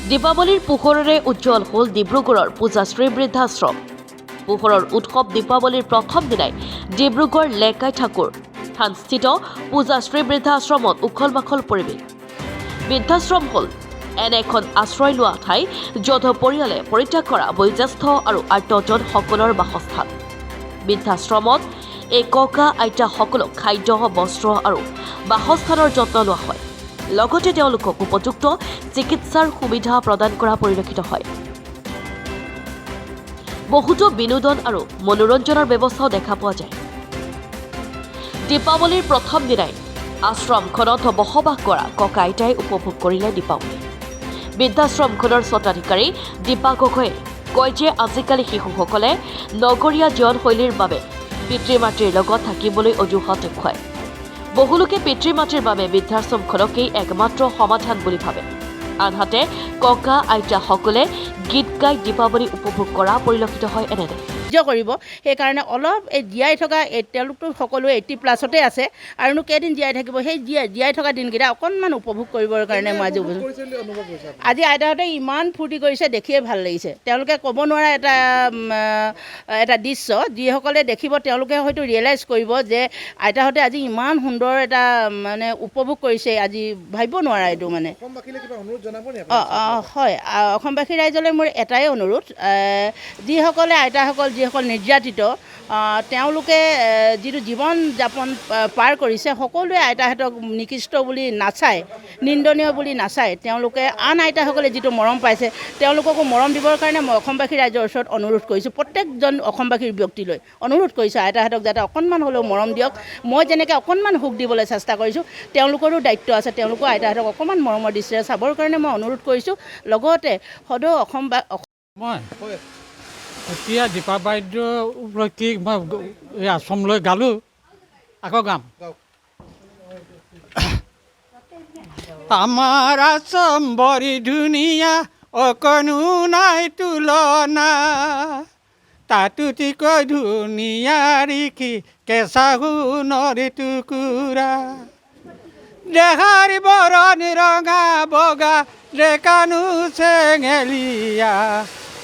দীপাৱলীৰ পোহৰেৰে উজ্জ্বল হ'ল ডিব্ৰুগড়ৰ পূজাশ্ৰী বৃদ্ধাশ্ৰম। পোহৰৰ উৎসৱ দীপাৱলীৰ প্ৰথম দিনাই ডিব্ৰুগড় লেকাই ঠাকুৰ থানস্থিত পূজাশ্ৰী বৃদ্ধাশ্ৰমত উখল মাখল পৰিৱেশ। বৃদ্ধাশ্ৰম হ'ল এনে এখন আশ্ৰয় লোৱা ঠাই য'ত পৰিয়ালে পৰিত্যাগ কৰা বয়োজ্যেষ্ঠ আৰু আৰ্তজনসকলৰ বাসস্থান। বৃদ্ধাশ্ৰমত এই ককা আইতাসকলক খাদ্য, বস্ত্ৰ আৰু বাসস্থানৰ যত্ন লোৱা হয়। লগতে তেওঁলোকক উপযুক্ত চিকিৎসাৰ সুবিধা প্ৰদান কৰা পৰিলক্ষিত হয়। বহুতো বিনোদন আৰু মনোৰঞ্জনৰ ব্যৱস্থাও দেখা পোৱা যায়। দীপাৱলীৰ প্ৰথম দিনাই আশ্ৰমখনত বসবাস কৰা ককা আইতাই উপভোগ কৰিলে দীপাৱলী। বৃদ্ধাশ্ৰমখনৰ স্বত্বাধিকাৰী দীপা গগৈয়ে কয় যে আজিকালি শিশুসকলে নগৰীয়া জীৱনশৈলীৰ বাবে পিতৃ মাতৃৰ লগত থাকিবলৈ অজুহাত দেখুৱায়। বহুলোকে পিতৃ মাতৃৰ বাবে বৃদ্ধাশ্ৰমখনকেই একমাত্ৰ সমাধান বুলি ভাবে। আনহাতে ককা আইতাসকলে গীত গাই দীপাৱলী উপভোগ কৰা পৰিলক্ষিত হয়। এনেদৰে কৰিব সেইকাৰণে অলপ এই জীয়াই থকা তেওঁলোকতো সকলোৱে 80+ আছে আৰুনো কেইদিন জীয়াই থাকিব, সেই জীয়াই থকা দিনকেইটা অকণমান উপভোগ কৰিবৰ কাৰণে মই আজি আইতাহঁতে ইমান ফূৰ্তি কৰিছে, দেখিয়ে ভাল লাগিছে। তেওঁলোকে ক'ব নোৱাৰা এটা দৃশ্য, যিসকলে দেখিব তেওঁলোকে হয়তো ৰিয়েলাইজ কৰিব যে আইতাহঁতে আজি ইমান সুন্দৰ এটা মানে উপভোগ কৰিছে, আজি ভাবিব নোৱাৰা এইটো মানে। হয়, অসমবাসী ৰাইজলৈ মোৰ এটাই অনুৰোধ, যিসকল নিৰ্যাতিত তেওঁলোকে যিটো জীৱন যাপন পাৰ কৰিছে, সকলোৱে আইতাহঁতক নিকৃষ্ট বুলি নাচায়, নিন্দনীয় বুলি নাচায়। তেওঁলোকে আন আইতাসকলে যিটো মৰম পাইছে তেওঁলোককো মৰম দিবৰ কাৰণে মই অসমবাসী ৰাইজৰ ওচৰত অনুৰোধ কৰিছোঁ। প্ৰত্যেকজন অসমবাসীৰ ব্যক্তিলৈ অনুৰোধ কৰিছোঁ, আইতাহঁতক যাতে অকণমান হ'লেও মৰম দিয়ক। মই যেনেকৈ অকণমান সুখ দিবলৈ চেষ্টা কৰিছোঁ, তেওঁলোকৰো দায়িত্ব আছে, তেওঁলোকো আইতাহঁতক অকণমান মৰমৰ দৃষ্টিৰে চাবৰ কাৰণে মই অনুৰোধ কৰিছোঁ। লগতে সদৌ এতিয়া দীপাৱলীৰ উপলক্ষে মই এই আশ্ৰমলৈ গালোঁ, আকৌ গাম। আমাৰ আশ্ৰম বৰি ধুনীয়া, অকণো নাই তুলনা, তাতোতকৈ ধুনীয়া ৰিখি কেঁচা সোণৰ টুকুৰা, দেহাৰ বৰণ ৰঙা বগা, ডেকানো চেঙেলীয়া,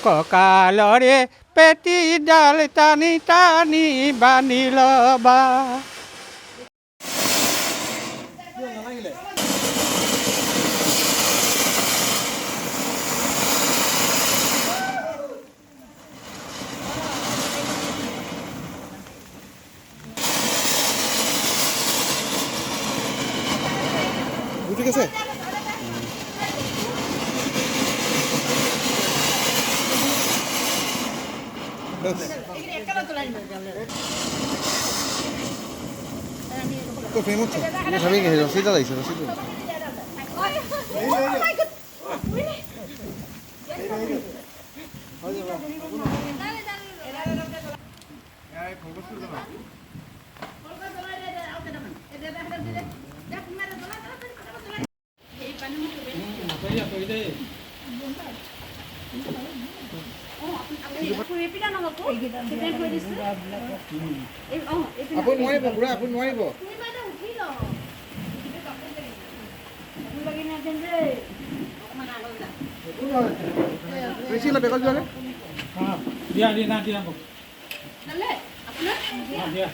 কঁকালৰে পেটীডাল টানি টানি বান্ধি ল'বা। ঠিক আছে। ৰসিদটা লাগছে, ৰসিদ আপুনি নোৱাৰিব, বুঢ়া আপুনি নোৱাৰিব। বেছি বেগত যোৱা দিয়া দিয়া না দিয়া দিয়া